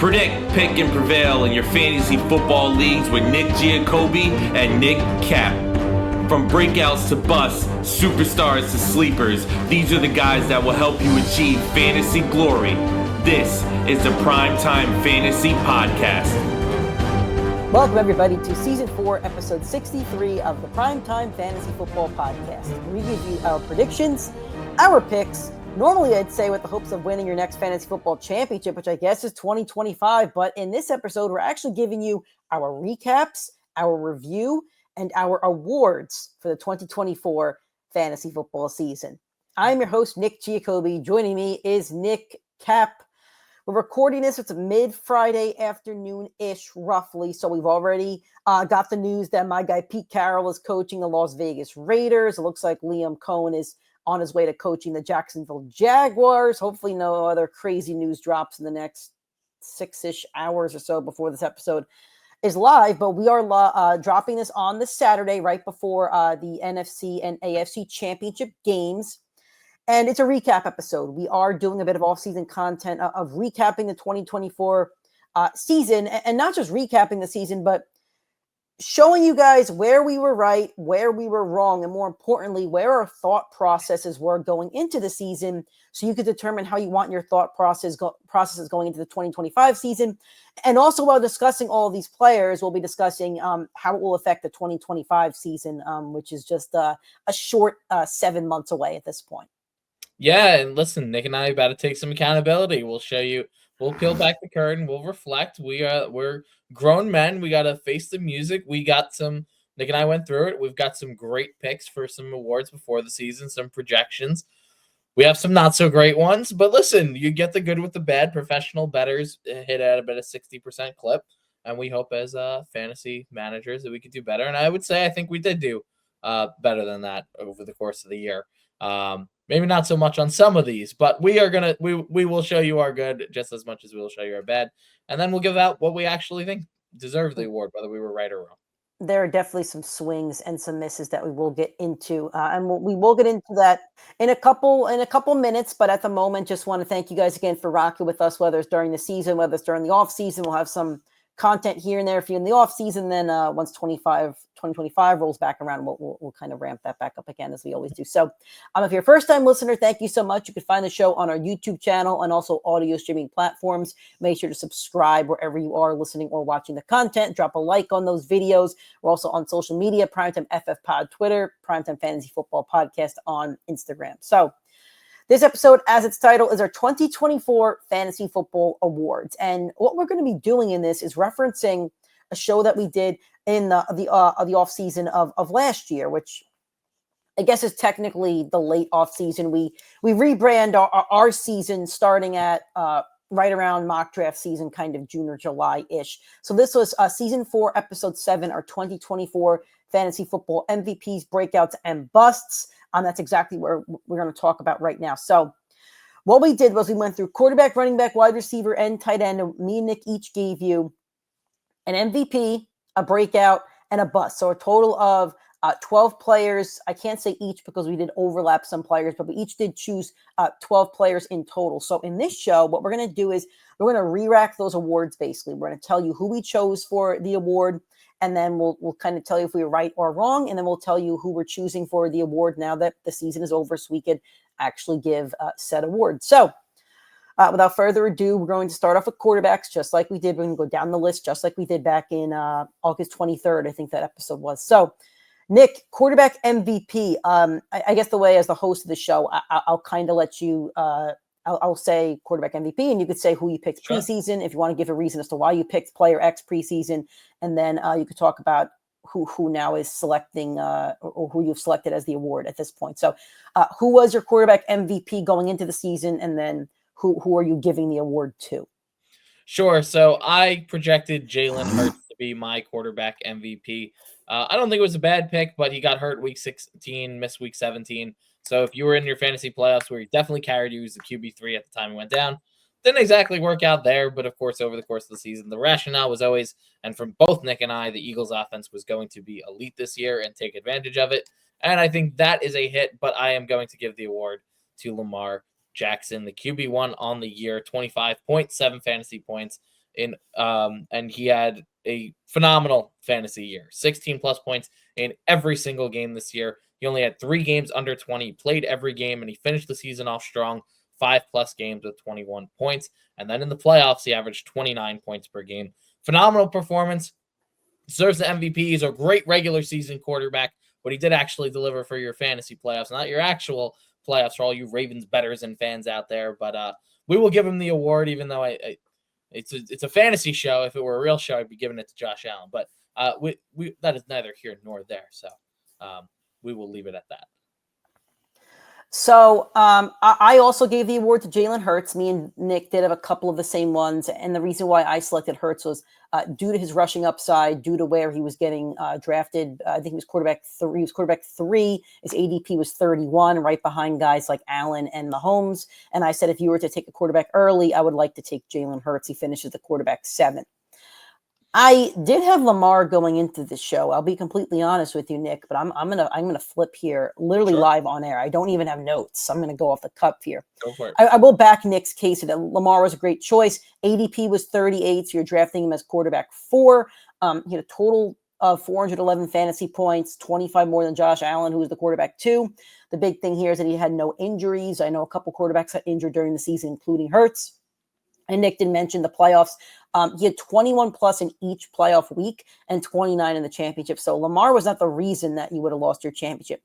Predict, pick, and prevail in your fantasy football leagues with Nick Giacobbe and Nick Cap. From breakouts to busts, superstars to sleepers, these are the guys that will help you achieve fantasy glory. This is the PrimeTime Fantasy Podcast. Welcome, everybody, to Season 4, Episode 63 of the PrimeTime Fantasy Football Podcast. We give you our predictions, our picks. Normally, I'd say with the hopes of winning your next fantasy football championship, which I guess is 2025. But in this episode, we're actually giving you our recaps, our review, and our awards for the 2024 fantasy football season. I'm your host, Nick Giacobbe. Joining me is Nick Cap. We're recording this. It's a mid-Friday afternoon-ish, roughly. So we've already got the news that my guy Pete Carroll is coaching the Las Vegas Raiders. It looks like Liam Cohen is on his way to coaching the Jacksonville Jaguars. Hopefully no other crazy news drops in the next 6-ish hours or so before this episode is live. But we are dropping this on this Saturday right before the NFC and AFC championship games. And it's a recap episode. We are doing a bit of off-season content of recapping the 2024 season. And not just recapping the season, but showing you guys where we were right, where we were wrong, and more importantly, where our thought processes were going into the season, so you could determine how you want your thought processes going into the 2025 season. And also, while discussing all of these players, we'll be discussing how it will affect the 2025 season, which is just a short 7 months away at this point. Yeah, and listen, Nick and I about to take some accountability. We'll show you. We'll peel back the curtain. We'll reflect. We're grown men. We got to face the music. We got some. Nick and I went through it. We've got some great picks for some awards before the season. Some projections. We have some not so great ones. But listen, you get the good with the bad. Professional bettors hit at about a 60% clip, and we hope as fantasy managers that we could do better. And I would say I think we did do better than that over the course of the year. Maybe not so much on some of these, but we will show you our good just as much as we will show you our bad. And then we'll give out what we actually think deserve the award, whether we were right or wrong. There are definitely some swings and some misses that we will get into. And we will get into that in a couple minutes. But at the moment, just want to thank you guys again for rocking with us, whether it's during the season, whether it's during the off season. We'll have some content here and there for you in the off season. Then once 2025 rolls back around, we'll kind of ramp that back up again, as we always do. So if you're a first time listener, thank you so much. You can find the show on our YouTube channel and also audio streaming platforms. Make sure to subscribe wherever you are listening or watching the content. Drop a like on those videos. We're also on social media, Primetime FF Pod Twitter, Primetime Fantasy Football Podcast on Instagram. So this episode, as its title, is our 2024 Fantasy Football Awards. And what we're going to be doing in this is referencing a show that we did in the off season of last year, which I guess is technically the late off season. We rebrand our season starting at right around mock draft season, kind of June or July-ish. So this was season 4, episode 7, our 2024 Fantasy Football MVPs, breakouts, and busts. That's exactly where we're going to talk about right now. So what we did was we went through quarterback, running back, wide receiver, and tight end. And me and Nick each gave you an MVP, a breakout, and a bust. So a total of 12 players. I can't say each because we did overlap some players, but we each did choose 12 players in total. So in this show, what we're going to do is we're going to re-rack those awards, basically. We're going to tell you who we chose for the award, and then we'll kind of tell you if we were right or wrong, and then we'll tell you who we're choosing for the award now that the season is over, so we could actually give said award. So without further ado, we're going to start off with quarterbacks, just like we did. We're going to go down the list, just like we did back in August 23rd, I think that episode was. So, Nick, quarterback MVP. I guess the way as the host of the show, I'll kind of let you I'll say quarterback MVP, and you could say who you picked preseason, if you want to give a reason as to why you picked player X preseason, and then you could talk about who now is selecting or who you've selected as the award at this point. So who was your quarterback MVP going into the season, and then who are you giving the award to? Sure. So I projected Jalen Hurts to be my quarterback MVP. I don't think it was a bad pick, but he got hurt week 16, missed week 17. So if you were in your fantasy playoffs where he definitely carried you, he was the QB3 at the time he went down. Didn't exactly work out there, but of course, over the course of the season, the rationale was always, and from both Nick and I, the Eagles offense was going to be elite this year and take advantage of it. And I think that is a hit, but I am going to give the award to Lamar Jackson, the QB1 on the year, 25.7 fantasy points, and he had a phenomenal fantasy year. 16 plus points in every single game this year. He only had 3 games under 20. He played every game, and he finished the season off strong. 5+ games with 21 points. And then in the playoffs, he averaged 29 points per game. Phenomenal performance. Deserves the MVP. He's a great regular season quarterback, but he did actually deliver for your fantasy playoffs, not your actual playoffs for all you Ravens bettors and fans out there. But we will give him the award, even though it's a fantasy show. If it were a real show, I'd be giving it to Josh Allen. But we that is neither here nor there. So we will leave it at that. So I also gave the award to Jalen Hurts. Me and Nick did have a couple of the same ones. And the reason why I selected Hurts was due to his rushing upside, due to where he was getting drafted. I think he was quarterback 3. He was quarterback 3. His ADP was 31, right behind guys like Allen and Mahomes. And I said, if you were to take a quarterback early, I would like to take Jalen Hurts. He finishes the quarterback 7. I did have Lamar going into this show. I'll be completely honest with you, Nick, but I'm gonna flip here, literally live on air. I don't even have notes. I'm gonna go off the cuff here. Go for it. I will back Nick's case that Lamar was a great choice. ADP was 38, so you're drafting him as quarterback 4. He had a total of 411 fantasy points, 25 more than Josh Allen, who was the quarterback 2. The big thing here is that he had no injuries. I know a couple quarterbacks got injured during the season, including Hurts. And Nick did mention the playoffs. He had 21 plus in each playoff week and 29 in the championship. So Lamar was not the reason that you would have lost your championship.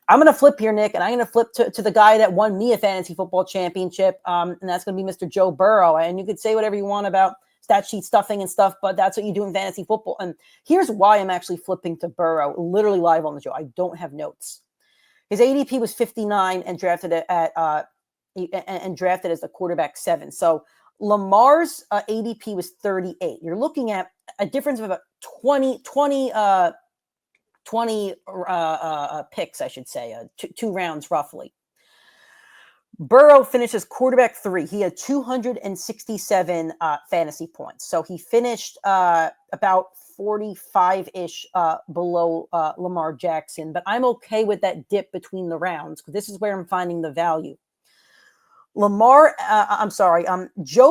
I'm going to flip here, Nick, and I'm going to flip to the guy that won me a fantasy football championship, and that's going to be Mr. Joe Burrow. And you could say whatever you want about stat sheet stuffing and stuff, but that's what you do in fantasy football. And here's why I'm actually flipping to Burrow, literally live on the show. I don't have notes. His ADP was 59 and drafted drafted as the quarterback 7. So Lamar's ADP was 38. You're looking at a difference of about 20 picks, I should say, 2 rounds roughly. Burrow finishes quarterback 3. He had 267 fantasy points. So he finished about 45-ish below Lamar Jackson. But I'm okay with that dip between the rounds because this is where I'm finding the value. Joe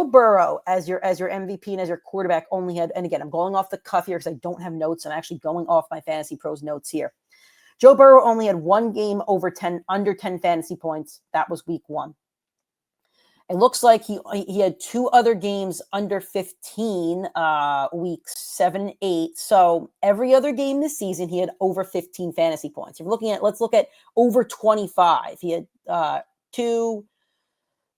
Burrow as your MVP and as your quarterback only had, and again, I'm going off the cuff here because I don't have notes. I'm actually going off my Fantasy Pros notes here. Joe Burrow only had 1 game under 10 fantasy points. That was week 1. It looks like he had 2 other games under 15, weeks 7 and 8. So every other game this season, he had over 15 fantasy points. If you're looking at, let's look at over 25. He had 2,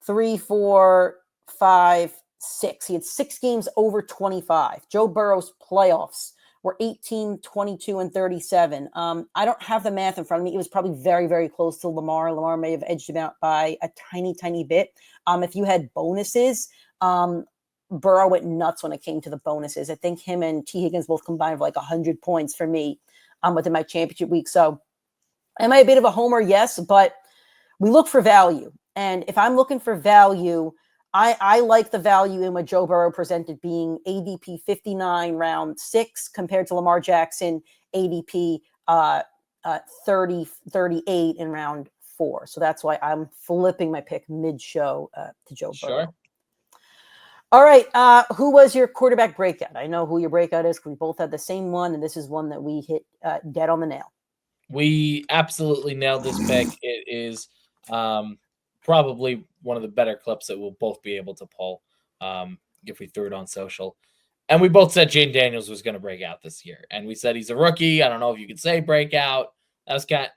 3, 4, 5, 6. He had 6 games over 25. Joe Burrow's playoffs were 18, 22, and 37. I don't have the math in front of me. It was probably very, very close to Lamar. Lamar may have edged him out by a tiny, tiny bit. If you had bonuses, Burrow went nuts when it came to the bonuses. I think him and T. Higgins both combined for like 100 points for me within my championship week. So am I a bit of a homer? Yes, but we look for value. And if I'm looking for value, I like the value in what Joe Burrow presented being ADP 59 round 6 compared to Lamar Jackson ADP 38 in round 4. So that's why I'm flipping my pick mid-show to Joe Burrow. All right. Who was your quarterback breakout? I know who your breakout is because we both had the same one, and this is one that we hit dead on the nail. We absolutely nailed this pick. It is probably one of the better clips that we'll both be able to pull if we threw it on social. And we both said Jane Daniels was going to break out this year. And we said he's a rookie. I don't know if you could say breakout. That's kind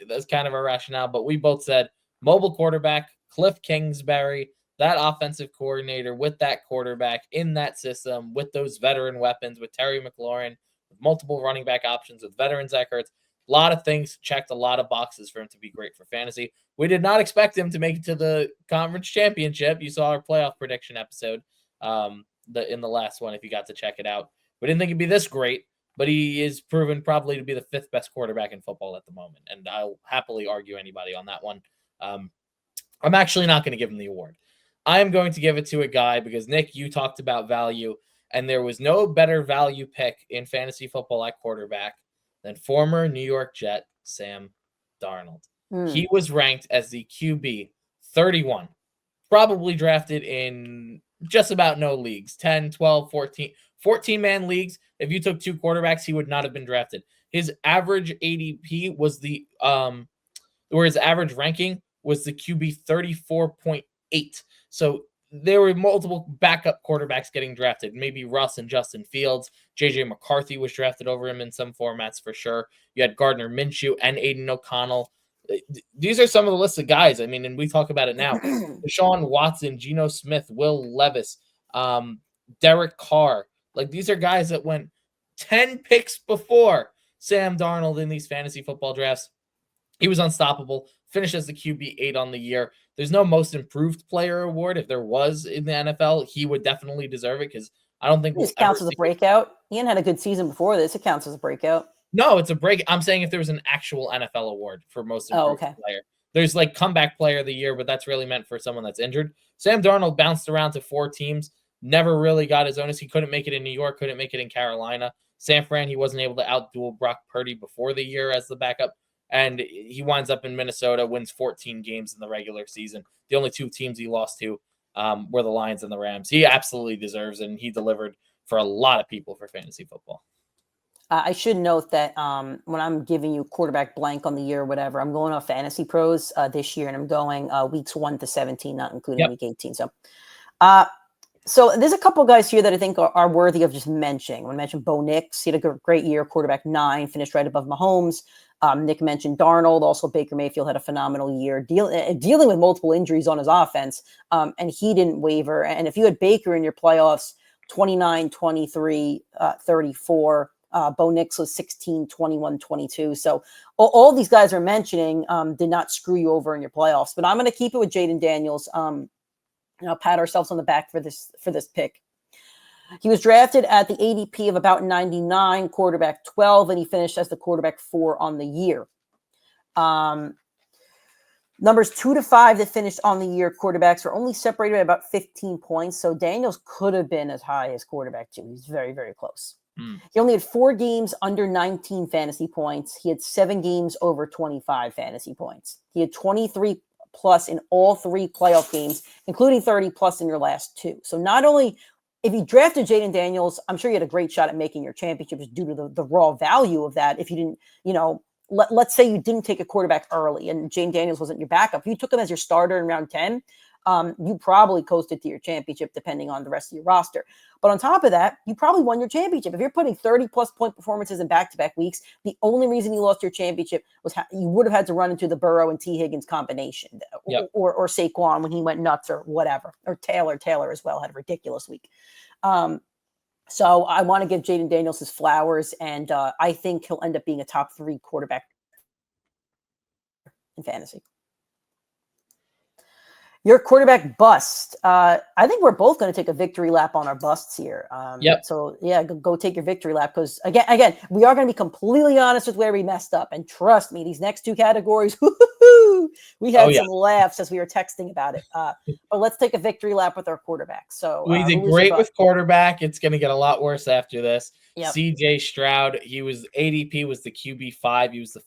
of our rationale. But we both said mobile quarterback, Cliff Kingsbury, that offensive coordinator with that quarterback in that system with those veteran weapons, with Terry McLaurin, with multiple running back options, with veteran Zach Ertz. A lot of things checked a lot of boxes for him to be great for fantasy. We did not expect him to make it to the conference championship. You saw our playoff prediction episode in the last one, if you got to check it out. We didn't think he'd be this great, but he is proven probably to be the 5th best quarterback in football at the moment. And I'll happily argue anybody on that one. I'm actually not going to give him the award. I am going to give it to a guy because, Nick, you talked about value, and there was no better value pick in fantasy football at quarterback than former New York Jet Sam Darnold. He was ranked as the QB 31, probably drafted in just about no leagues, 10, 12, 14-man leagues. If you took 2 quarterbacks, he would not have been drafted. His average ADP was where his average ranking was the QB 34.8. So there were multiple backup quarterbacks getting drafted. Maybe Russ and Justin Fields. JJ McCarthy was drafted over him in some formats for sure. You had Gardner Minshew and Aiden O'Connell. These are some of the list of guys. I mean, and we talk about it now. Deshaun Watson, Geno Smith, Will Levis, Derek Carr. Like, these are guys that went 10 picks before Sam Darnold in these fantasy football drafts. He was unstoppable. Finished as the QB 8 on the year. There's no most improved player award. If there was in the NFL, he would definitely deserve it, because I don't think this counts as a breakout. Ian had a good season before this. It counts as a breakout. No, it's a break. I'm saying if there was an actual NFL award for most improved player. There's like comeback player of the year, but that's really meant for someone that's injured. Sam Darnold bounced around to 4 teams, never really got his onus. He couldn't make it in New York, couldn't make it in Carolina. San Fran, he wasn't able to outduel Brock Purdy before the year as the backup. And he winds up in Minnesota, wins 14 games in the regular season. The only 2 teams he lost to were the Lions and the Rams. He absolutely deserves it, and he delivered for a lot of people for fantasy football. I should note that when I'm giving you quarterback blank on the year or whatever, I'm going off Fantasy Pros this year, and I'm going weeks 1 to 17, not including week 18. So there's a couple guys here that I think are worthy of just mentioning. I want to mention Bo Nix. He had a great year, quarterback 9, finished right above Mahomes. Nick mentioned Darnold. Also, Baker Mayfield had a phenomenal year, dealing with multiple injuries on his offense, and he didn't waver. And if you had Baker in your playoffs, 29, 23, 34, Bo Nix was 16, 21, 22. So all these guys are mentioning did not screw you over in your playoffs. But I'm going to keep it with Jaden Daniels. Pat ourselves on the back for this pick. He was drafted at the ADP of about 99, quarterback 12, and he finished as the quarterback 4 on the year. Numbers 2 to 5 that finished on the year, quarterbacks are only separated by about 15 points. So Daniels could have been as high as quarterback 2. He's very, very close. He only had 4 games under 19 fantasy points. He had 7 games over 25 fantasy points. He had 23 plus in all 3 playoff games, including 30 plus in your last 2. So not only, if you drafted Jaden Daniels, I'm sure you had a great shot at making your championships due to the raw value of that. If you didn't, let's say you didn't take a quarterback early and Jaden Daniels wasn't your backup. If you took him as your starter in round 10, you probably coasted to your championship depending on the rest of your roster. But on top of that, you probably won your championship. If you're putting 30-plus point performances in back-to-back weeks, the only reason you lost your championship was you would have had to run into the Burrow and T. Higgins combination, or Saquon when he went nuts or whatever, or Taylor as well had a ridiculous week. So I want to give Jaden Daniels his flowers, and I think he'll end up being a top 3 quarterback in fantasy. Your quarterback bust. I think we're both going to take a victory lap on our busts here. So yeah, go take your victory lap, because again, we are going to be completely honest with where we messed up. And trust me, these next 2 categories, we had some laughs as we were texting about it. But let's take a victory lap with our quarterback. So we did great with quarterback. It's going to get a lot worse after this. CJ Stroud, he was ADP was the QB 5. He was the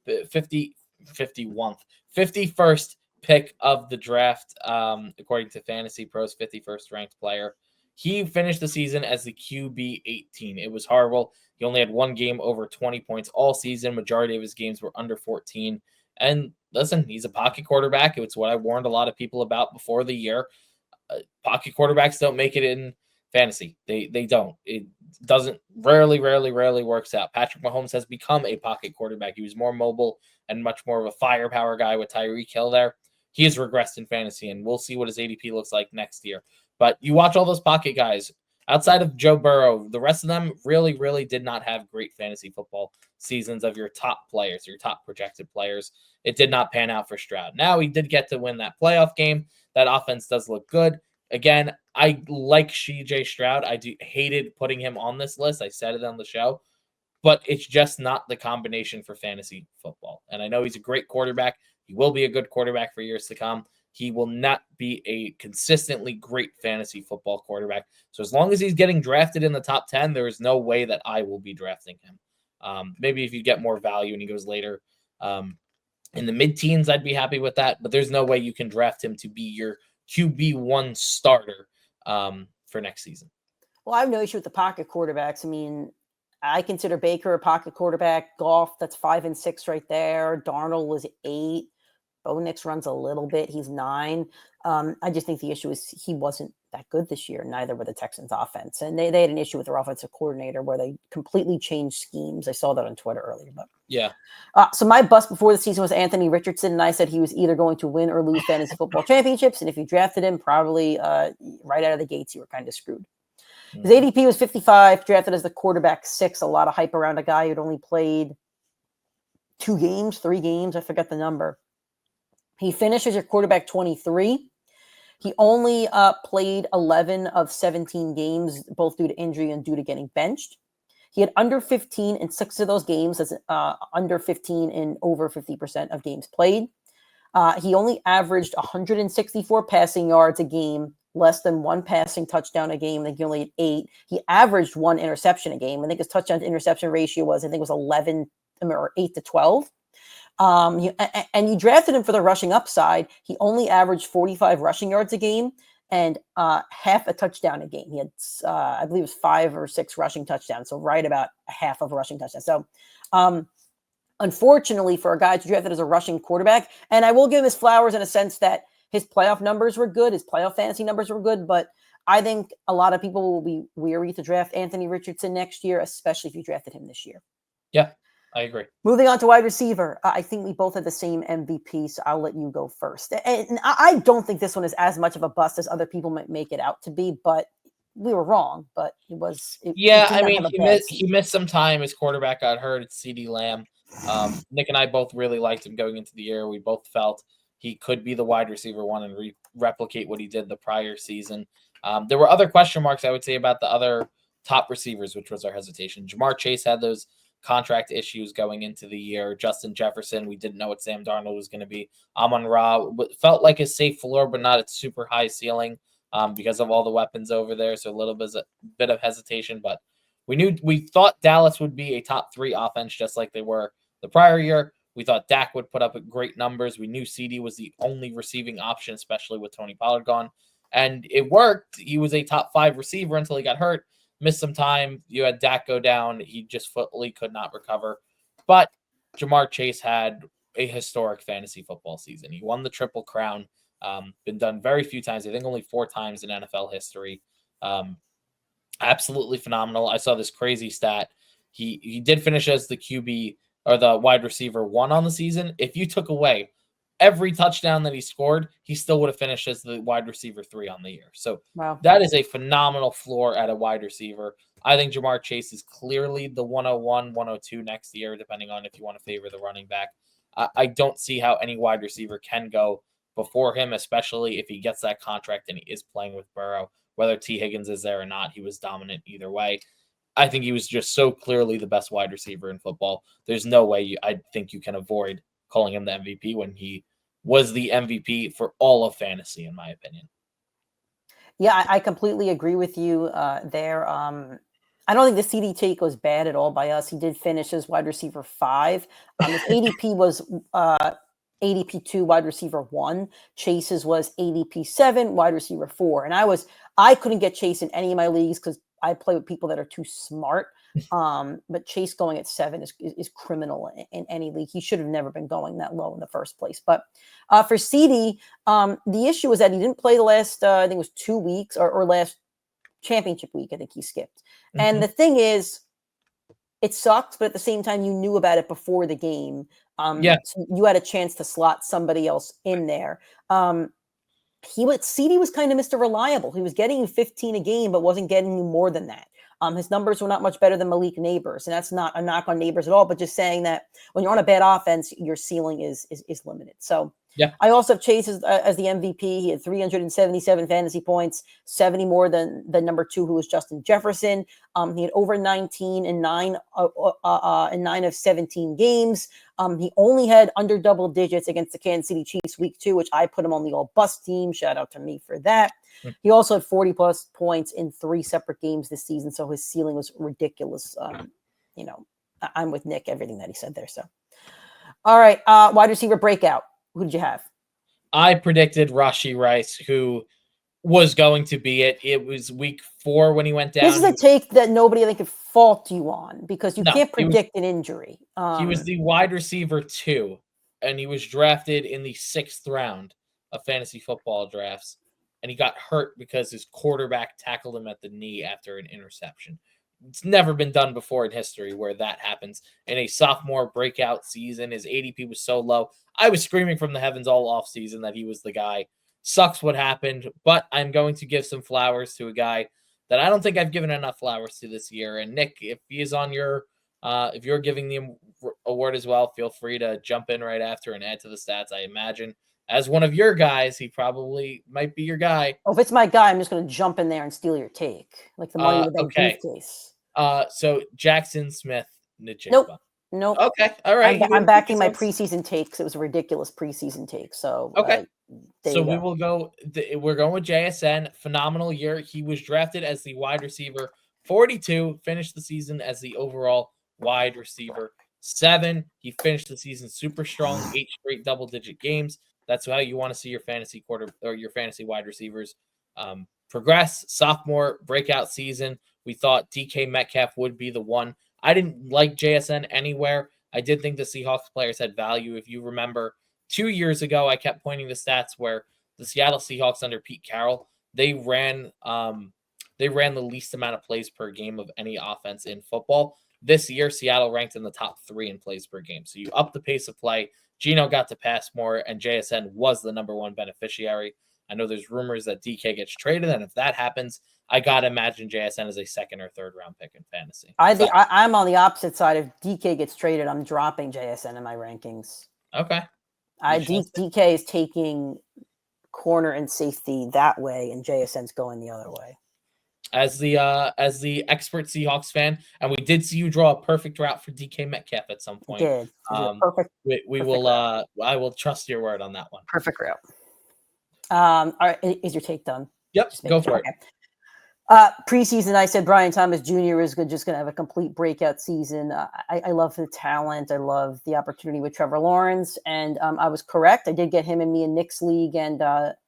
51st pick of the draft, according to Fantasy Pros, 51st ranked player. He finished the season as the QB 18. It was horrible. He only had 1 game over 20 points all season. Majority of his games were under 14. And listen, he's a pocket quarterback. It's what I warned a lot of people about before the year. Pocket quarterbacks don't make it in fantasy. They don't. It doesn't rarely works out. Patrick Mahomes has become a pocket quarterback. He was more mobile and much more of a firepower guy with Tyreek Hill there. He has regressed in fantasy, and we'll see what his ADP looks like next year. But you watch all those pocket guys, outside of Joe Burrow, the rest of them really did not have great fantasy football seasons of your top players, your top projected players. It did not pan out for Stroud. Now he did get to win that playoff game. That offense does look good. Again, I like CJ Stroud. I hated putting him on this list. I said it on the show. But it's just not the combination for fantasy football. And I know he's a great quarterback. He will be a good quarterback for years to come. He will not be a consistently great fantasy football quarterback. So as long as he's getting drafted in the top 10, there is no way that I will be drafting him. Maybe if you get more value and he goes later in the mid-teens, I'd be happy with that. But there's no way you can draft him to be your QB1 starter for next season. Well, I have no issue with the pocket quarterbacks. I mean, I consider Baker a pocket quarterback. Goff, that's 5 and 6 right there. Darnold was 8. Bo Nix runs a little bit. He's 9. I just think the issue is he wasn't that good this year. Neither were the Texans' offense. And they had an issue with their offensive coordinator where they completely changed schemes. I saw that on Twitter earlier. But yeah. So my bust before the season was Anthony Richardson, and I said he was either going to win or lose fantasy football championships. And if you drafted him, probably right out of the gates, you were kind of screwed. His ADP was 55, drafted as the quarterback 6. A lot of hype around a guy who'd only played 3 games. I forget the number. He finished as your quarterback 23. He only played 11 of 17 games, both due to injury and due to getting benched. He had under 15 in 6 of those games. That's under 15 in over 50% of games played. He only averaged 164 passing yards a game, less than 1 passing touchdown a game. I think he only had 8. He averaged 1 interception a game. I think his touchdown to interception ratio was, 11 or 8 to 12. And you drafted him for the rushing upside. He only averaged 45 rushing yards a game and half a touchdown a game. He had, I believe it was 5 or 6 rushing touchdowns. So right about a half of a rushing touchdown. So unfortunately for a guy to drafted as a rushing quarterback, and I will give him his flowers in a sense that his playoff numbers were good. His playoff fantasy numbers were good, but I think a lot of people will be weary to draft Anthony Richardson next year, especially if you drafted him this year. Yeah, I agree. Moving on to wide receiver, I think we both had the same MVP, so I'll let you go first. And I don't think this one is as much of a bust as other people might make it out to be, but we were wrong. But it was. He missed some time. His quarterback got hurt. It's CeeDee Lamb. Nick and I both really liked him going into the year. We both felt he could be the wide receiver 1 and replicate what he did the prior season. There were other question marks, I would say, about the other top receivers, which was our hesitation. Jamar Chase had those contract issues going into the year. Justin Jefferson, we didn't know what Sam Darnold was going to be. Amon-Ra felt like a safe floor, but not a super high ceiling because of all the weapons over there. So a little bit of hesitation, but we thought Dallas would be a top 3 offense, just like they were the prior year. We thought Dak would put up great numbers. We knew CD was the only receiving option, especially with Tony Pollard gone. And it worked. He was a top 5 receiver until he got hurt. Missed some time. You had Dak go down. He just fully could not recover. But Jamar Chase had a historic fantasy football season. He won the Triple Crown. Been done very few times. I think only 4 times in NFL history. Absolutely phenomenal. I saw this crazy stat. He did finish as the QB or the wide receiver 1 on the season. If you took away every touchdown that he scored, he still would have finished as the wide receiver 3 on the year. So wow. That is a phenomenal floor at a wide receiver. I think Jamar Chase is clearly the 101, 102 next year, depending on if you want to favor the running back. I don't see how any wide receiver can go before him, especially if he gets that contract and he is playing with Burrow. Whether T. Higgins is there or not, he was dominant either way. I think he was just so clearly the best wide receiver in football. There's no way I think you can avoid calling him the MVP when he was the MVP for all of fantasy, in my opinion. Yeah, I completely agree with you there. I don't think the CD take was bad at all by us. He did finish as wide receiver 5. His ADP was ADP 2, wide receiver 1. Chase's was ADP 7, wide receiver 4. And I couldn't get Chase in any of my leagues because I play with people that are too smart. But Chase going at 7 is criminal in any league. He should have never been going that low in the first place. But for CD, the issue was that he didn't play the last, I think it was 2 weeks or last championship week. I think he skipped. Mm-hmm. And the thing is, it sucks, but at the same time, you knew about it before the game. So you had a chance to slot somebody else in there. CD was kind of Mr. Reliable. He was getting you 15 a game, but wasn't getting you more than that. His numbers were not much better than Malik Neighbors, and that's not a knock on Neighbors at all, but just saying that when you're on a bad offense, your ceiling is limited. So yeah, I also have Chase as the MVP. He had 377 fantasy points, 70 more than the number 2, who was Justin Jefferson. He had over 19 in 9 of 17 games. He only had under double digits against the Kansas City Chiefs week 2, which I put him on the all bust team. Shout out to me for that. He also had 40 plus points in 3 separate games this season. So his ceiling was ridiculous. I'm with Nick, everything that he said there. So, all right. Wide receiver breakout. Who did you have? I predicted Rashee Rice, who was going to be it. It was week 4 when he went down. This is a take that nobody, I think, could fault you on because you No, can't predict an injury. He was the wide receiver 2, and he was drafted in the 6th round of fantasy football drafts, and he got hurt because his quarterback tackled him at the knee after an interception. It's never been done before in history where that happens. In a sophomore breakout season, his ADP was so low. I was screaming from the heavens all off season that he was the guy. Sucks what happened, but I'm going to give some flowers to a guy that I don't think I've given enough flowers to this year. And Nick, if he is on your if you're giving the award as well, feel free to jump in right after and add to the stats. I imagine as one of your guys, he probably might be your guy. Oh, if it's my guy, I'm just going to jump in there and steal your take, like the money in the bank briefcase. So Jackson Smith, Nope. Okay, all right. I'm backing my preseason take because it was a ridiculous preseason take. So okay. So we will go. We're going with JSN. Phenomenal year. He was drafted as the wide receiver 42. Finished the season as the overall wide receiver 7. He finished the season super strong. 8 straight double-digit games. That's how you want to see your fantasy your fantasy wide receivers progress. Sophomore breakout season. We thought DK Metcalf would be the one. I didn't like JSN anywhere. I did think the Seahawks players had value. If you remember, 2 years ago, I kept pointing to stats where the Seattle Seahawks under Pete Carroll, they ran the least amount of plays per game of any offense in football. This year, Seattle ranked in the top 3 in plays per game. So you up the pace of play. Geno got to pass more, and JSN was the number 1 beneficiary. I know there's rumors that DK gets traded, and if that happens, I got to imagine JSN is a 2nd or 3rd round pick in fantasy. I'm on the opposite side. If DK gets traded, I'm dropping JSN in my rankings. Okay. DK is taking corner and safety that way, and JSN's going the other way. As the expert Seahawks fan, and we did see you draw a perfect route for DK Metcalf at some point. Did perfect. We will. Route. I will trust your word on that one. Perfect route. All right, is your take done? Yep, go for it. Preseason, I said Brian Thomas Jr. is just going to have a complete breakout season. I love the talent. I love the opportunity with Trevor Lawrence, and I was correct. I did get him in me in Nick's league, and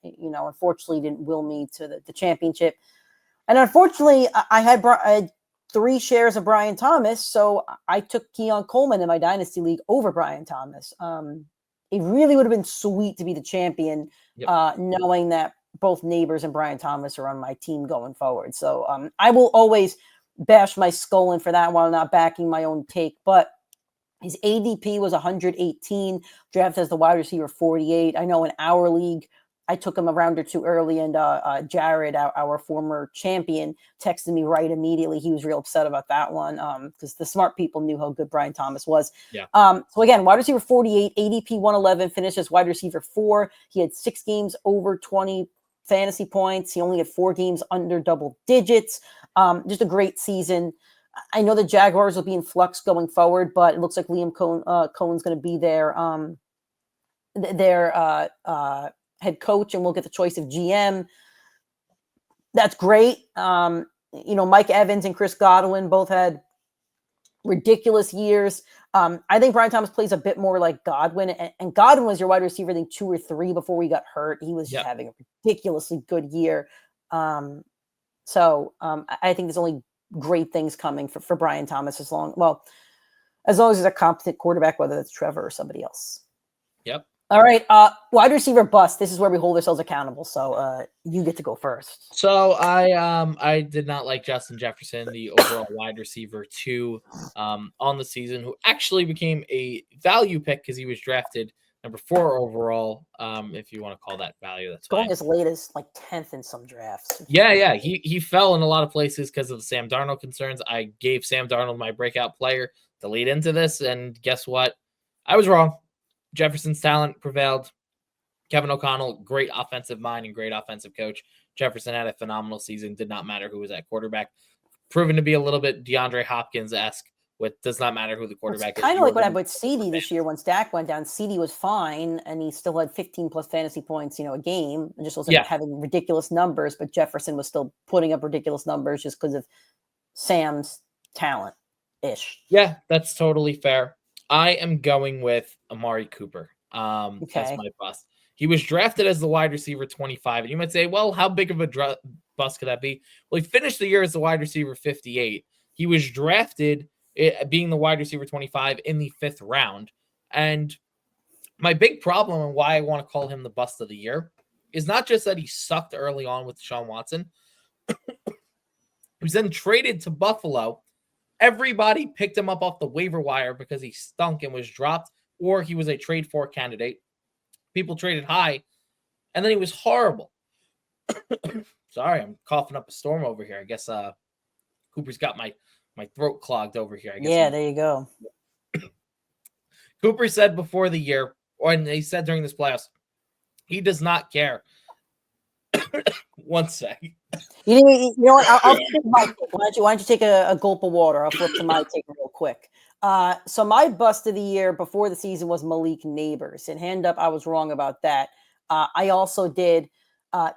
unfortunately, didn't will me to the championship. And unfortunately, I had 3 shares of Brian Thomas, so I took Keon Coleman in my dynasty league over Brian Thomas. It really would have been sweet to be the champion, knowing that both Neighbors and Brian Thomas are on my team going forward. So I will always bash my skull in for that while not backing my own take. But his ADP was 118, drafted as the wide receiver 48. I know in our league, I took him a round or 2 early, and Jared, our former champion, texted me right immediately. He was real upset about that one because the smart people knew how good Brian Thomas was. Yeah. So again, wide receiver 48, ADP 111, finished as wide receiver 4. He had 6 games over 20 fantasy points. He only had 4 games under double digits. Just a great season. I know the Jaguars will be in flux going forward, but it looks like Liam Cohen's going to be their head coach, and we'll get the choice of GM. That's great. Mike Evans and Chris Godwin both had ridiculous years. I think Brian Thomas plays a bit more like Godwin, and Godwin was your wide receiver, I think 2 or 3 before he got hurt. He was just having a ridiculously good year. So I think there's only great things coming for Brian Thomas as long as he's a competent quarterback, whether it's Trevor or somebody else. Yep. All right, wide receiver bust. This is where we hold ourselves accountable. So you get to go first. So I did not like Justin Jefferson, the overall wide receiver 2 on the season, who actually became a value pick because he was drafted number 4 overall. If you want to call that value, that's going fine. As late as like 10th in some drafts. Yeah. He fell in a lot of places because of the Sam Darnold concerns. I gave Sam Darnold my breakout player to lead into this, and guess what? I was wrong. Jefferson's talent prevailed. Kevin O'Connell, great offensive mind and great offensive coach. Jefferson had a phenomenal season. Did not matter who was at quarterback. Proven to be a little bit DeAndre Hopkins-esque. With does not matter who the quarterback is. Kind of like what happened with CD this year. Once Dak went down, CD was fine, and he still had 15 plus fantasy points, a game. And just wasn't having ridiculous numbers, but Jefferson was still putting up ridiculous numbers just because of Sam's talent-ish. Yeah, that's totally fair. I am going with Amari Cooper. That's my bust. He was drafted as the wide receiver 25. And you might say, well, how big of a bust could that be? Well, he finished the year as the wide receiver 58. He was drafted being the wide receiver 25 in the 5th round. And my big problem and why I want to call him the bust of the year is not just that he sucked early on with Deshaun Watson. He was then traded to Buffalo. Everybody picked him up off the waiver wire because he stunk and was dropped, or he was a trade for candidate. People traded high, and then he was horrible. Sorry, I'm coughing up a storm over here. I guess Cooper's got my throat clogged over here. I guess there you go. Cooper said before the year, and he said during this playoffs, he does not care. One sec. You know what? I'll take my take. Why don't you take a gulp of water? I'll flip to my take real quick. So my bust of the year before the season was Malik Neighbors, and hand up, I was wrong about that. I also did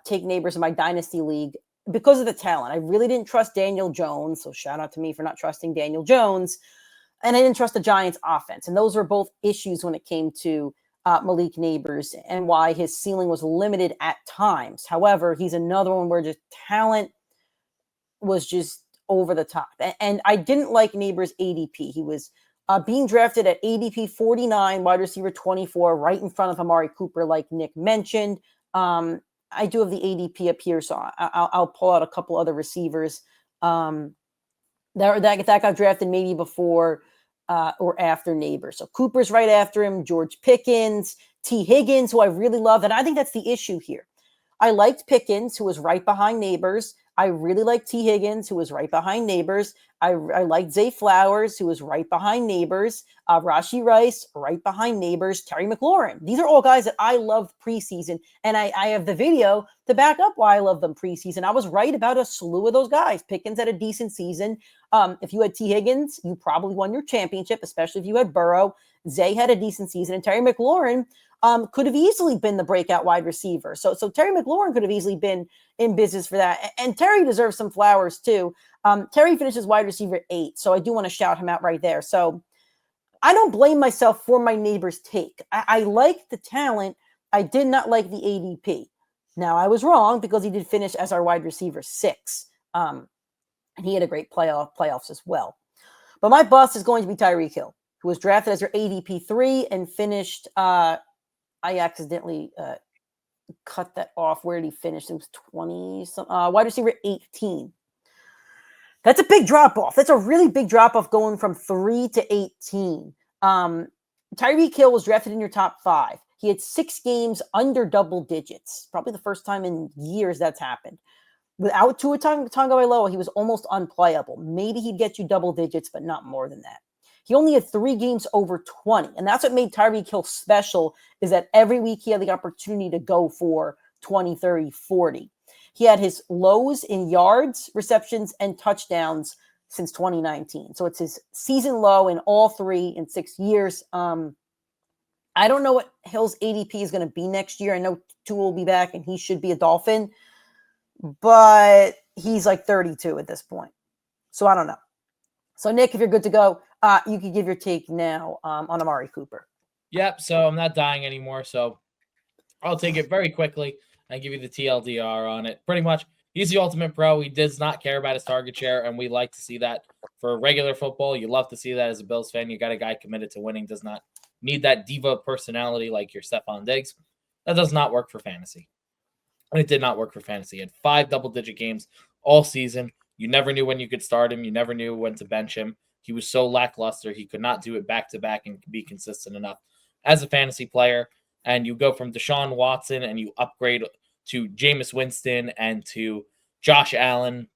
take Neighbors in my dynasty league because of the talent. I really didn't trust Daniel Jones, so shout out to me for not trusting Daniel Jones, and I didn't trust the Giants' offense, and those were both issues when it came to Malik Neighbors and why his ceiling was limited at times. However, he's another one where just talent was just over the top. And I didn't like Neighbors' ADP. He was being drafted at ADP 49, wide receiver 24, right in front of Amari Cooper, like Nick mentioned. I do have the ADP up here, so I'll pull out a couple other receivers that got drafted maybe before or after Neighbors. So Cooper's right after him, George Pickens, T. Higgins, who I really love. And I think that's the issue here. I liked Pickens, who was right behind Neighbors. I really liked T. Higgins, who was right behind Neighbors. I liked Zay Flowers, who was right behind Neighbors. Rashee Rice, right behind Neighbors. Terry McLaurin. These are all guys that I loved preseason. And I have the video to back up why I love them preseason. I was right about a slew of those guys. Pickens had a decent season. If you had T. Higgins, you probably won your championship, especially if you had Burrow. Zay had a decent season. And Terry McLaurin could have easily been the breakout wide receiver. So Terry McLaurin could have easily been in business for that. And Terry deserves some flowers too. Terry finishes wide receiver 8. So I do want to shout him out right there. So I don't blame myself for my Neighbors take. I like the talent. I did not like the ADP. Now I was wrong because he did finish as our wide receiver 6. And he had a great playoffs as well. But my bust is going to be Tyreek Hill, who was drafted as your ADP 3 and finished I accidentally cut that off. Where did he finish? It was 20 wide receiver 18. That's a big drop off. That's a really big drop off going from 3 to 18. Tyreek Hill was drafted in your top 5. He had 6 games under double digits. Probably the first time in years that's happened. Without Tua Tagovailoa, he was almost unplayable. Maybe he'd get you double digits, but not more than that. He only had 3 games over 20. And that's what made Tyreek Hill special, is that every week he had the opportunity to go for 20, 30, 40. He had his lows in yards, receptions, and touchdowns since 2019. So it's his season low in all 3 in 6 years. I don't know what Hill's ADP is going to be next year. I know Tua will be back and he should be a Dolphin, but he's like 32 at this point. So I don't know. So Nick, if you're good to go, you can give your take now on Amari Cooper. Yep. So I'm not dying anymore. So I'll take it very quickly and give you the TLDR on it. Pretty much, he's the ultimate pro. He does not care about his target share, and we like to see that for regular football. You love to see that as a Bills fan. You got a guy committed to winning, does not need that diva personality like your Stephon Diggs. That does not work for fantasy. And it did not work for fantasy. He had 5 double-digit games all season. You never knew when you could start him. You never knew when to bench him. He was so lackluster. He could not do it back-to-back and be consistent enough as a fantasy player. And you go from Deshaun Watson and you upgrade to Jameis Winston and to Josh Allen,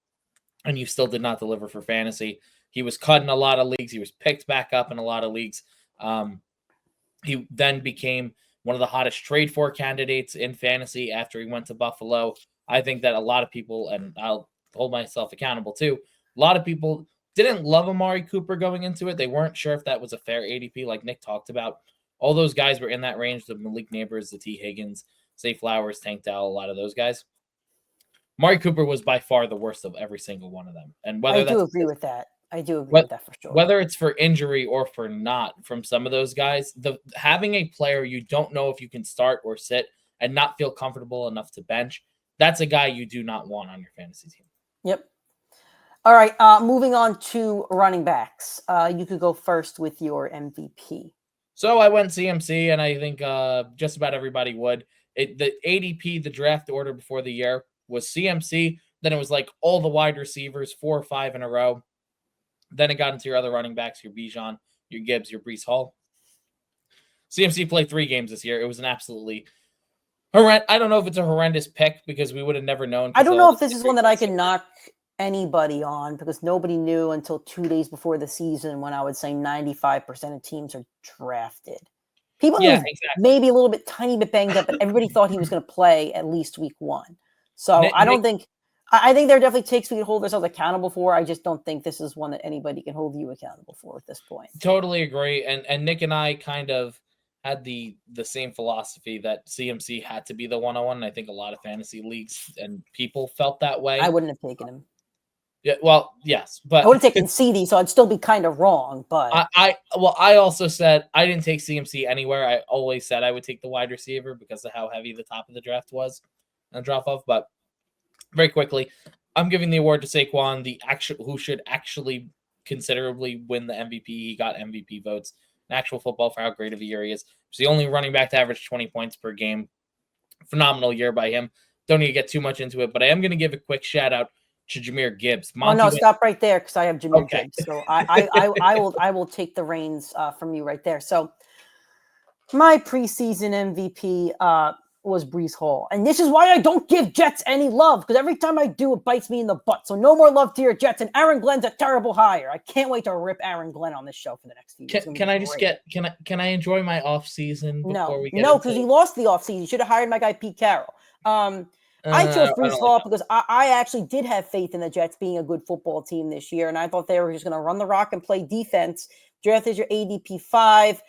and you still did not deliver for fantasy. He was cut in a lot of leagues. He was picked back up in a lot of leagues. He then became one of the hottest trade for candidates in fantasy after he went to Buffalo. I think that a lot of people, and I'll hold myself accountable too, a lot of people didn't love Amari Cooper going into it. They weren't sure if that was a fair ADP, like Nick talked about. All those guys were in that range, the Malik Neighbors, the T. Higgins, Zay Flowers, Tank Dell, a lot of those guys. Amari Cooper was by far the worst of every single one of them. And whether I do agree with that. I do agree with that for sure. Whether it's for injury or for not from some of those guys, having a player you don't know if you can start or sit and not feel comfortable enough to bench. That's a guy you do not want on your fantasy team. Yep. All right. Moving on to running backs. You could go first with your MVP. So I went CMC, and I think just about everybody would. The ADP, the draft order before the year, was CMC. Then it was like all the wide receivers, 4 or 5 in a row. Then it got into your other running backs, your Bijan, your Gibbs, your Breece Hall. CMC played 3 games this year. It was an absolutely horrendous. I don't know if it's a horrendous pick because we would have never known. I don't know if this is one that I can knock anybody on because nobody knew until 2 days before the season when I would say 95% of teams are drafted. People knew maybe a little bit, tiny bit banged up, but everybody thought he was going to play at least week 1. So I don't think. I think there are definitely takes we can hold ourselves accountable for. I just don't think this is one that anybody can hold you accountable for at this point. Totally agree. And Nick and I kind of had the same philosophy that CMC had to be the 101. And I think a lot of fantasy leagues and people felt that way. I wouldn't have taken him. Yeah, well, yes, but I would have taken CD, so I'd still be kind of wrong. But I also said I didn't take CMC anywhere. I always said I would take the wide receiver because of how heavy the top of the draft was and drop off. But very quickly, I'm giving the award to Saquon, who should actually considerably win the MVP. He got MVP votes in actual football for how great of a year he is. He's the only running back to average 20 points per game. Phenomenal year by him. Don't need to get too much into it, but I am going to give a quick shout out to Jahmyr Gibbs. Stop right there because I have Jahmyr Gibbs. So I will take the reins from you right there. So my preseason MVP was Breece Hall. And this is why I don't give Jets any love, because every time I do, it bites me in the butt. So no more love to your Jets. And Aaron Glenn's a terrible hire. I can't wait to rip Aaron Glenn on this show for the next few years. Can I enjoy my off season before we get No, because he lost the off season. You should have hired my guy Pete Carroll. I chose Breece Hall because I actually did have faith in the Jets being a good football team this year, and I thought they were just going to run the rock and play defense. Drafted your ADP 5,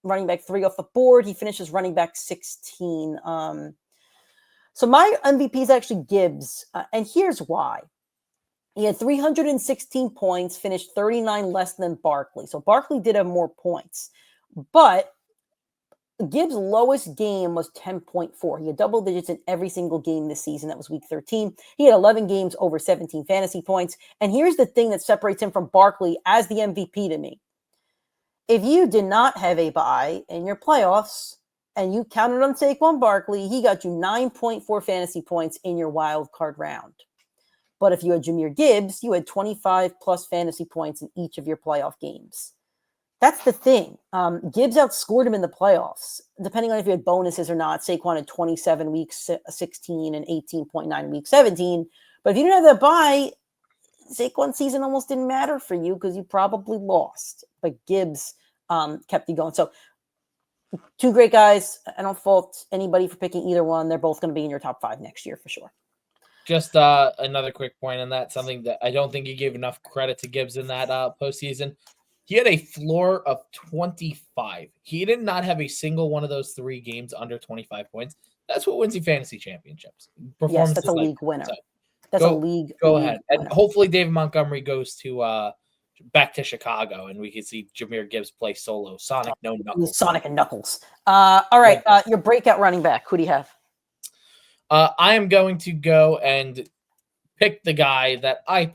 running back 3 off the board. He finishes running back 16. So my MVP is actually Gibbs, and here's why. He had 316 points, finished 39 less than Barkley. So Barkley did have more points, but Gibbs' lowest game was 10.4. He had double digits in every single game this season. That was week 13. He had 11 games over 17 fantasy points. And here's the thing that separates him from Barkley as the MVP to me. If you did not have a bye in your playoffs and you counted on Saquon Barkley, he got you 9.4 fantasy points in your wild card round. But if you had Jahmyr Gibbs, you had 25 plus fantasy points in each of your playoff games. That's the thing. Gibbs outscored him in the playoffs, depending on if you had bonuses or not. Saquon had 27 weeks 16 and 18.9 week 17. But if you didn't have that bye, Saquon's season almost didn't matter for you because you probably lost. But Gibbs kept you going. So 2 great guys. I don't fault anybody for picking either one. They're both going to be in your top 5 next year for sure. Just another quick point on that, something that I don't think you gave enough credit to Gibbs in that postseason. He had a floor of 25. He did not have a single one of those 3 games under 25 points. That's what wins you fantasy championships. Yes, that's a league winner. So that's a league. Go ahead. Winner. And hopefully David Montgomery goes to back to Chicago and we can see Jahmyr Gibbs play solo. Sonic, no Knuckles. Sonic and Knuckles. All right. Your breakout running back. Who do you have? I am going to go and pick the guy that I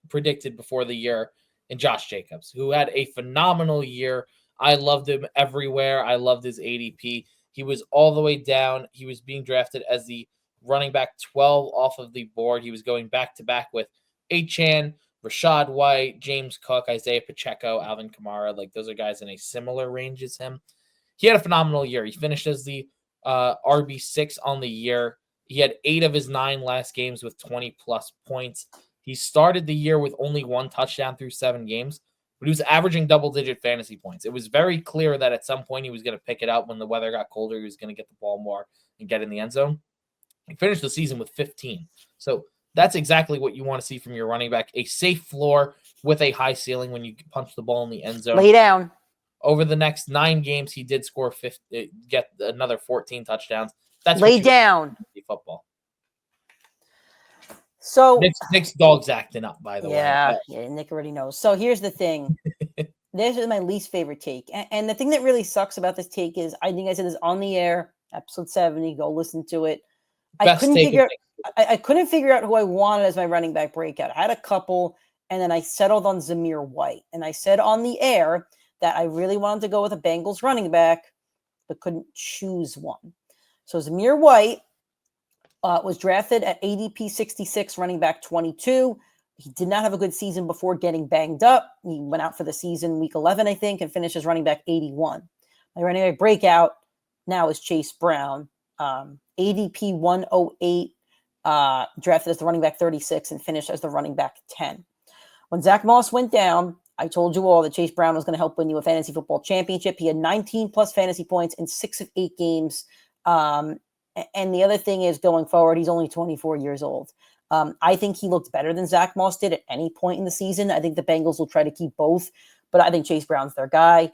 predicted before the year, and Josh Jacobs, who had a phenomenal year. I loved him everywhere. I loved his ADP. He was all the way down. He was being drafted as the running back 12 off of the board. He was going back-to-back with Achane, Rashad White, James Cook, Isaiah Pacheco, Alvin Kamara. Like, those are guys in a similar range as him. He had a phenomenal year. He finished as the RB6 on the year. He had 8 of his 9 last games with 20-plus points. He started the year with only 1 touchdown through 7 games, but he was averaging double-digit fantasy points. It was very clear that at some point he was going to pick it up when the weather got colder. He was going to get the ball more and get in the end zone. He finished the season with 15. So that's exactly what you want to see from your running back, a safe floor with a high ceiling when you punch the ball in the end zone. Lay down. Over the next 9 games, he did score get another 14 touchdowns. That's lay down. Football. So Nick's dog's acting up, by the way. Yeah, Nick already knows. So here's the thing. This is my least favorite take. And the thing that really sucks about this take is, I think I said this on the air Episode 70. Go listen to it. Best take. I couldn't figure out who I wanted as my running back breakout. I had a couple, and then I settled on Zamir White. And I said on the air that I really wanted to go with a Bengals running back, but couldn't choose one. So Zamir White was drafted at ADP 66, running back 22. He did not have a good season before getting banged up. He went out for the season week 11, I think, and finished as running back 81. My running back breakout now is Chase Brown, ADP 108, drafted as the running back 36 and finished as the running back 10. When Zach Moss went down, I told you all that Chase Brown was going to help win you a fantasy football championship. He had 19 plus fantasy points in 6 of 8 games. And the other thing is, going forward, he's only 24 years old. I think he looked better than Zach Moss did at any point in the season. I think the Bengals will try to keep both, but I think Chase Brown's their guy.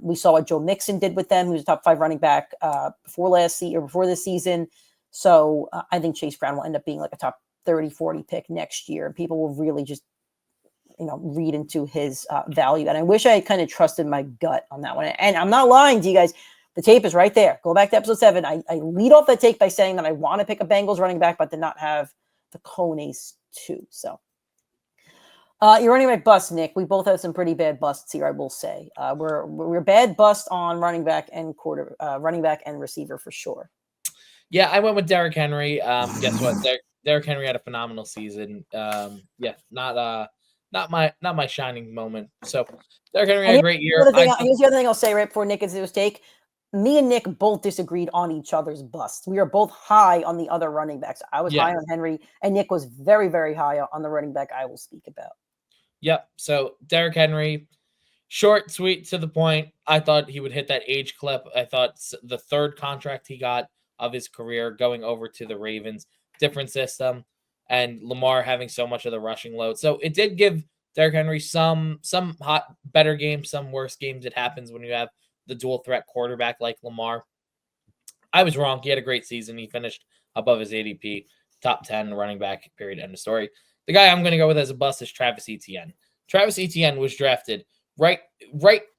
We saw what Joe Mixon did with them. He was a top 5 running back before this season. So I think Chase Brown will end up being like a top 30, 40 pick next year. And people will really just, read into his value. And I wish I had kind of trusted my gut on that one. And I'm not lying to you guys. The tape is right there. Go back to episode 7. I lead off the take by saying that I want to pick a Bengals running back, but did not have the Coneys too. So you're running back bust, Nick. We both have some pretty bad busts here, I will say. We're bad bust on running back and receiver for sure. Yeah, I went with Derrick Henry. Guess what? Derrick Henry had a phenomenal season. Not my shining moment. So Derrick Henry had a great year. Here's the other thing I'll say right before Nick gets his take. Me and Nick both disagreed on each other's busts. We are both high on the other running backs. I was high on Henry, and Nick was very, very high on the running back I will speak about. Yep. So Derrick Henry, short, sweet, to the point. I thought he would hit that age clip. I thought the 3rd contract he got of his career going over to the Ravens, different system, and Lamar having so much of the rushing load. So it did give Derrick Henry some better games, some worse games. It happens when you have the dual threat quarterback like Lamar. I was wrong. He had a great season. He finished above his ADP, top 10 running back, period, end of story. The guy I'm going to go with as a bust is Travis Etienne. Travis Etienne was drafted right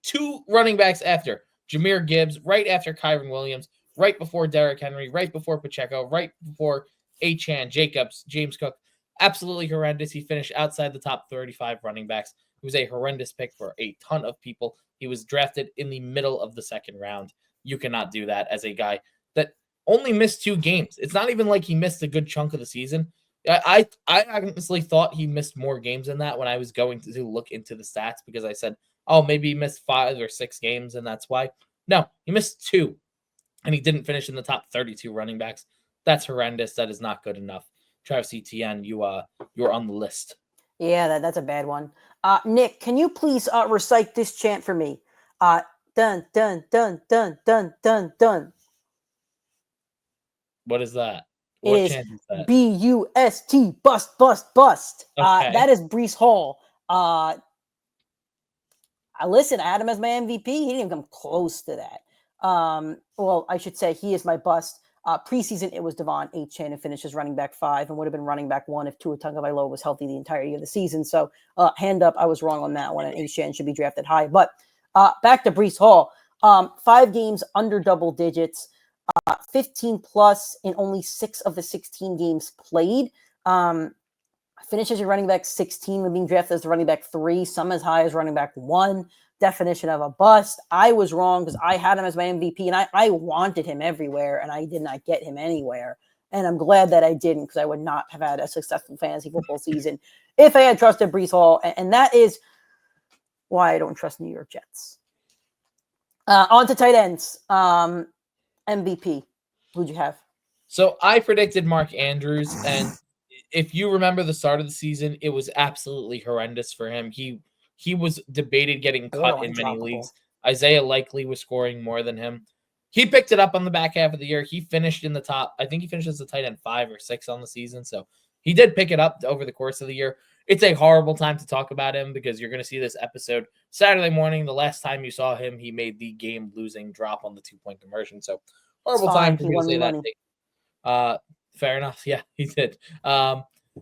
2 running backs after Jahmyr Gibbs, right after Kyron Williams, right before Derrick Henry, right before Pacheco, right before Achane, Jacobs, James Cook. Absolutely horrendous. He finished outside the top 35 running backs. He was a horrendous pick for a ton of people. He was drafted in the middle of the 2nd round. You cannot do that as a guy that only missed 2 games. It's not even like he missed a good chunk of the season. I honestly thought he missed more games than that when I was going to look into the stats, because I said, oh, maybe he missed 5 or 6 games, and that's why. No, he missed 2, and he didn't finish in the top 32 running backs. That's horrendous. That is not good enough. Travis Etienne, you're on the list. Yeah, that's a bad one. Nick, can you please recite this chant for me? Dun, dun, dun, dun, dun, dun, dun. What is that? What chant is that? B-U-S-T, bust, bust, bust. Okay. That is Breece Hall. Listen, I had him as my MVP. He didn't even come close to that. Well, I should say he is my bust. Preseason, it was Devon Achane and finished as running back 5 and would have been running back 1 if Tua Tagovailoa was healthy the entire year of the season. So hand up, I was wrong on that one, and Achane should be drafted high. But back to Breece Hall. 5 games under double digits, 15 plus in only 6 of the 16 games played. Finishes your running back 16 with being drafted as the running back 3, some as high as running back 1. Definition of a bust. I was wrong because I had him as my MVP, and I wanted him everywhere, and I did not get him anywhere. And I'm glad that I didn't, because I would not have had a successful fantasy football season if I had trusted Breece Hall. And that is why I don't trust New York Jets. On to tight ends. MVP. Who'd you have? So I predicted Mark Andrews, and if you remember the start of the season, it was absolutely horrendous for him. He was debated getting cut in many leagues. Isaiah Likely was scoring more than him. He picked it up on the back half of the year. He finished in the top. I think he finished as a tight end 5 or 6 on the season. So he did pick it up over the course of the year. It's a horrible time to talk about him, because you're going to see this episode Saturday morning. The last time you saw him, he made the game-losing drop on the 2-point conversion. So horrible time to say that. Fair enough. Yeah, he did.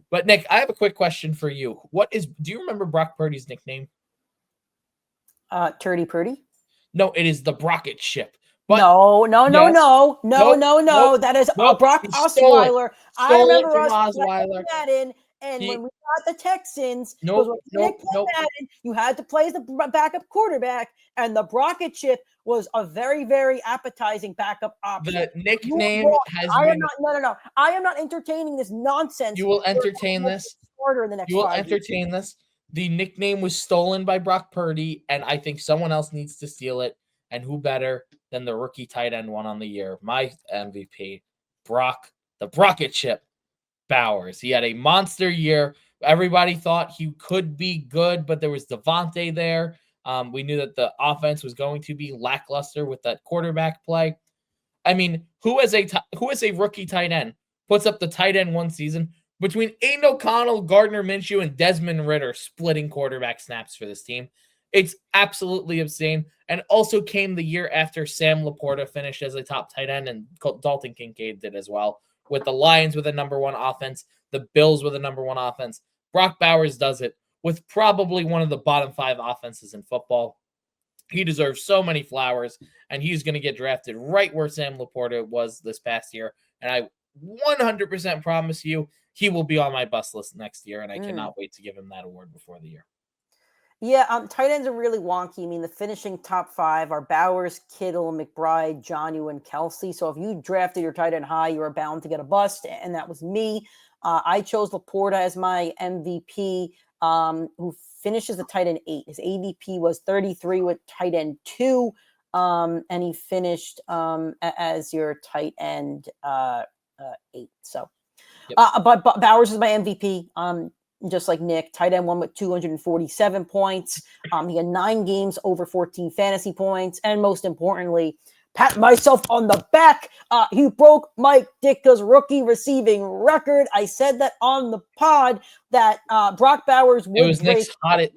But Nick, I have a quick question for you. Do you remember Brock Purdy's nickname? Turdy Purdy? No, it is the Brocket Ship. But no. Nope, nope, That is nope. Brock He stole it. Osweiler. I Stole it remember from us Osweiler. playing Madden, and He when we got the Texans, because nope, when we nope, didn't play nope. Madden, you had to play as the backup quarterback, and the Brockett chip was a very, very appetizing backup option. The You nickname wrong. has I am been. not. No. I am not entertaining this nonsense. You will where entertain Brock this. starter in the next You will 5 years. entertain this. The nickname was stolen by Brock Purdy, and I think someone else needs to steal it. And who better than the rookie tight end one on the year, my MVP, Brock, the Brockett chip, Bowers. He had a monster year. Everybody thought he could be good, but there was Devontae there. We knew that the offense was going to be lackluster with that quarterback play. I mean, who is a rookie tight end puts up the tight end one season between Aiden O'Connell, Gardner Minshew, and Desmond Ridder splitting quarterback snaps for this team? It's absolutely insane. And also came the year after Sam Laporta finished as a top tight end, and Dalton Kincaid did as well. With the Lions with a number one offense, the Bills with a number one offense. Brock Bowers does it with probably one of the bottom 5 offenses in football. He deserves so many flowers, and he's going to get drafted right where Sam Laporta was this past year. And I 100% promise you he will be on my bus list next year, and I cannot wait to give him that award before the year. Yeah, tight ends are really wonky. I mean, the finishing top 5 are Bowers, Kittle, McBride, Jonnu, and Kelsey. So if you drafted your tight end high, you were bound to get a bust, and that was me. I chose Laporta as my MVP, who finishes the tight end 8. His ADP was 33 with tight end 2, and he finished as your tight end 8. So, but Bowers is my MVP. Just like Nick, tight end 1 with 247 points. He had 9 games over 14 fantasy points. And most importantly, pat myself on the back. He broke Mike Ditka's rookie receiving record. I said that on the pod that Brock Bowers would It was break.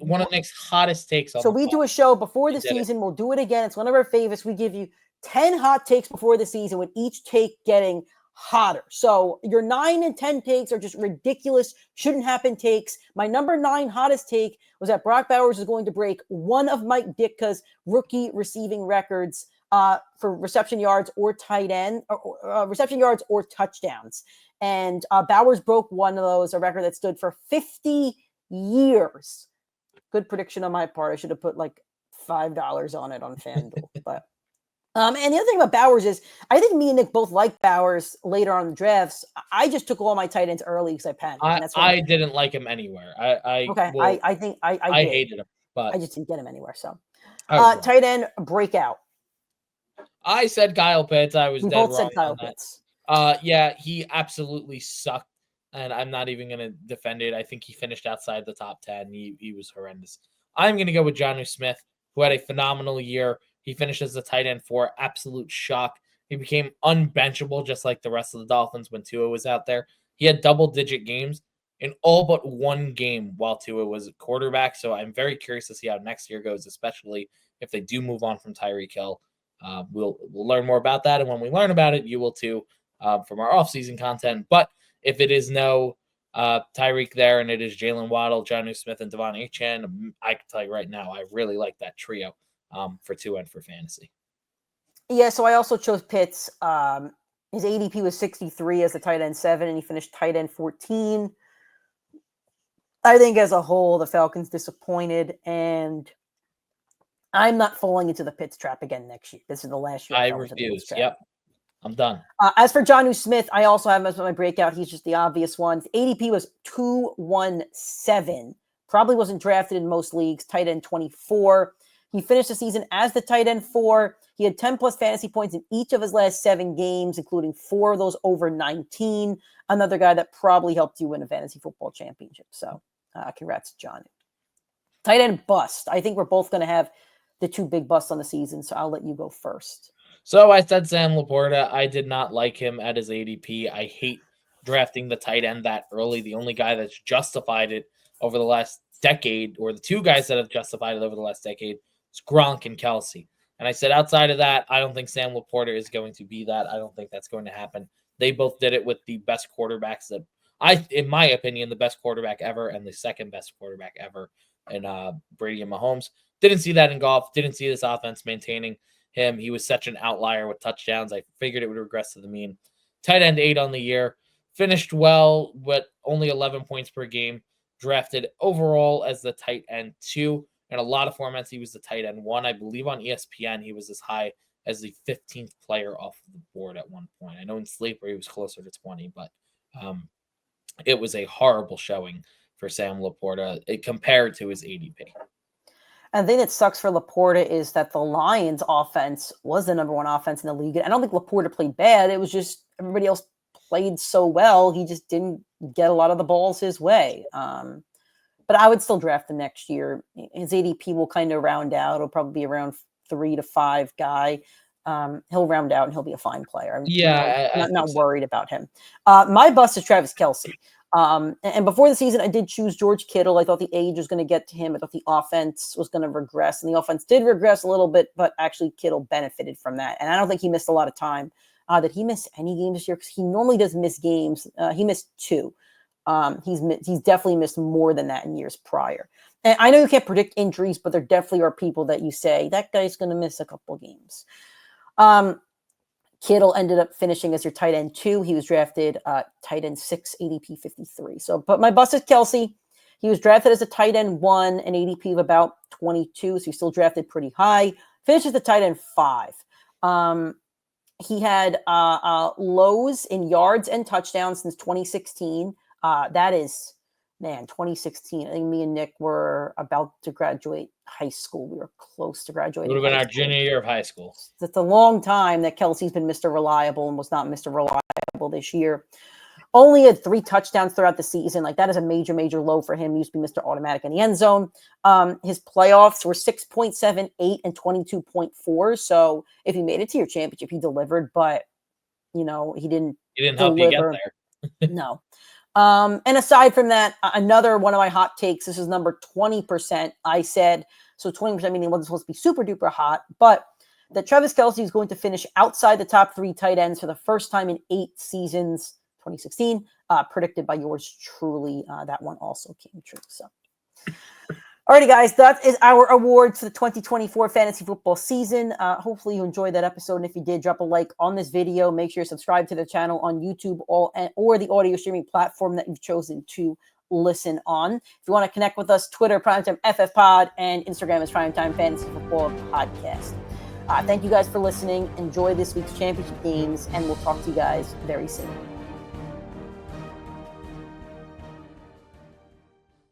one of Nick's hottest takes. So we do a show before the season. We'll do it again. It's one of our favorites. We give you 10 hot takes before the season, with each take getting hotter. So your 9 and 10 takes are just ridiculous, shouldn't happen takes. My number 9 hottest take was that Brock Bowers is going to break one of Mike Ditka's rookie receiving records for reception yards or tight end, or reception yards or touchdowns. And Bowers broke one of those, a record that stood for 50 years. Good prediction on my part. I should have put like $5 on it on FanDuel, but. And the other thing about Bowers is, I think me and Nick both like Bowers later on in the drafts. I just took all my tight ends early because I panicked. I didn't like him anywhere. I think I did. hated him, but I just didn't get him anywhere. So, tight end breakout. I said Kyle Pitts. I was We dead both wrong said Kyle on that. Pitts. Yeah, he absolutely sucked, and I'm not even going to defend it. I think he finished outside the top 10. He was horrendous. I'm going to go with Jonnu Smith, who had a phenomenal year. He finished as the tight end 4, absolute shock. He became unbenchable just like the rest of the Dolphins when Tua was out there. He had double-digit games in all but one game while Tua was a quarterback, so I'm very curious to see how next year goes, especially if they do move on from Tyreek Hill. We'll learn more about that, and when we learn about it, you will too from our offseason content. But if it is no Tyreek there and it is Jalen Waddle, Jonnu Smith, and Devon Achane, I can tell you right now, I really like that trio for 2 and for fantasy. Yeah, so I also chose Pitts. His ADP was 63 as the tight end 7, and he finished tight end 14. I think as a whole, the Falcons disappointed, and I'm not falling into the Pitts trap again next year. This is the last year I refuse. Yep. I'm done. As for Jonnu Smith, I also have him as my breakout. He's just the obvious one. ADP was 217. Probably wasn't drafted in most leagues. Tight end 24. He finished the season as the tight end 4. He had 10 plus fantasy points in each of his last 7 games, including 4 of those over 19. Another guy that probably helped you win a fantasy football championship. So congrats, Jonnu. Tight end bust. I think we're both going to have the 2 big busts on the season, so I'll let you go first. So I said Sam Laporta. I did not like him at his ADP. I hate drafting the tight end that early. The only guy that's justified it over the last decade, or the 2 guys that have justified it over the last decade, is Gronk and Kelsey. And I said outside of that, I don't think Sam Laporta is going to be that. I don't think that's going to happen. They both did it with the best quarterbacks that in my opinion, the best quarterback ever and the second best quarterback ever in Brady and Mahomes. Didn't see that in golf. Didn't see this offense maintaining him. He was such an outlier with touchdowns. I figured it would regress to the mean. Tight end 8 on the year. Finished well, but only 11 points per game. Drafted overall as the tight end 2. In a lot of formats, he was the tight end 1. I believe on ESPN, he was as high as the 15th player off the board at one point. I know in Sleeper, he was closer to 20, but it was a horrible showing for Sam Laporta compared to his ADP. And the thing that sucks for Laporta is that the Lions offense was the number 1 offense in the league. I don't think Laporta played bad. It was just everybody else played so well. He just didn't get a lot of the balls his way. But I would still draft him next year. His ADP will kind of round out. It'll probably be around 3 to 5 guy. He'll round out and he'll be a fine player. I'm not worried about him. My bust is Travis Kelce. And before the season, I did choose George Kittle. I thought the age was going to get to him. I thought the offense was going to regress, and the offense did regress a little bit, but actually Kittle benefited from that. And I don't think he missed a lot of time. Did he miss any games this year? Because he normally does miss games. He missed 2. He's definitely missed more than that in years prior. And I know you can't predict injuries, but there definitely are people that you say that guy's going to miss a couple games. Kittle ended up finishing as your tight end 2. He was drafted tight end 6, ADP 53. So, but my bust is Kelce. He was drafted as a tight end 1, an ADP of about 22. So he's still drafted pretty high. Finishes the tight end 5. He had lows in yards and touchdowns since 2016. That is, 2016. I think me and Nick were about to graduate high school. We were close to graduating. Would have been our junior year of high school. It's a long time that Kelce's been Mr. Reliable and was not Mr. Reliable this year. Only had 3 touchdowns throughout the season. Like, that is a major, major low for him. He used to be Mr. Automatic in the end zone. His playoffs were 6.78 and 22.4. So if he made it to your championship, he delivered, but he didn't help you get there. No. And aside from that, another one of my hot takes, this is number 20%. I said, so 20% meaning it wasn't supposed to be super duper hot, but that Travis Kelce is going to finish outside the top 3 tight ends for the first time in 8 seasons, 2016, predicted by yours truly. That one also came true. So, alrighty, guys, that is our awards for the 2024 fantasy football season. Hopefully you enjoyed that episode. And if you did, drop a like on this video. Make sure you subscribe to the channel on YouTube or the audio streaming platform that you've chosen to listen on. If you want to connect with us, Twitter, PrimeTime FF Pod, and Instagram is PrimeTime Fantasy Football Podcast. Thank you guys for listening. Enjoy this week's championship games, and we'll talk to you guys very soon.